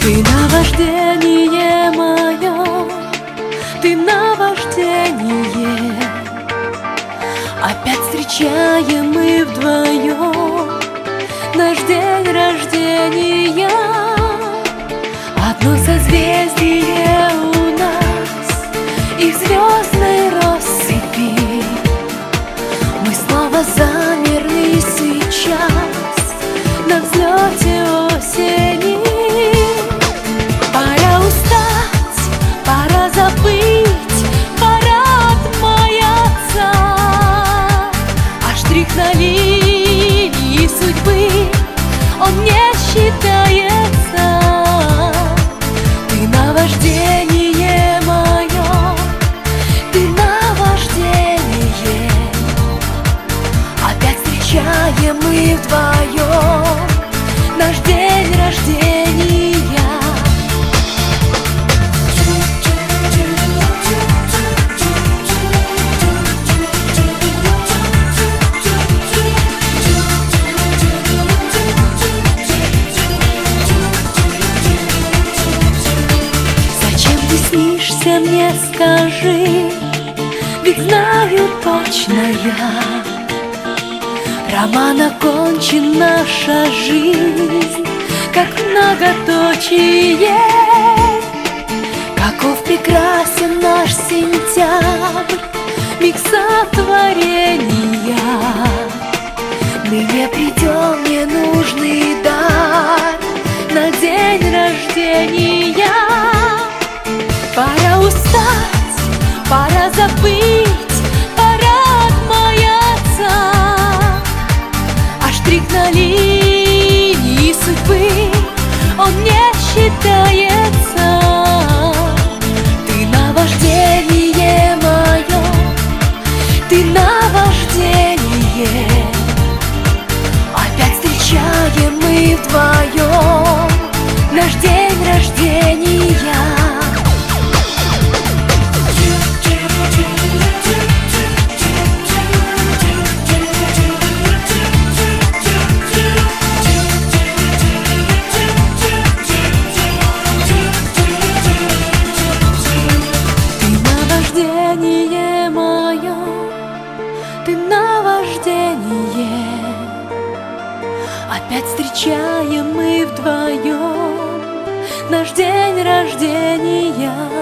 Ты наваждение мое, ты наваждение. Опять встречаем мы вдвоем наш день рождения. Одно созвездие у нас и в звездной россыпи мы снова замерли сейчас на взлете осени. Пора устать, пора забыть, пора отмаяться, а штрих на линии судьбы он не считается. Ты наваждение мое, ты наваждение. Опять встречаем мы вдвоем наш день рождения. Зачем ты снишься мне, скажи, ведь знаю точно я, роман окончен, наша жизнь как многоточие. Каков прекрасен наш сентябрь, миг сотворения. Ныне придем ненужный дар на день рождения. Пора устать, пора забыть, пора отмаяться, а штрих на линии судьбы он не считается. Ты наваждение мое, ты наваждение. Опять встречаем мы вдвоем наш день рождения. Наваждение мое, ты наваждение. Опять встречаем мы вдвоем наш день рождения.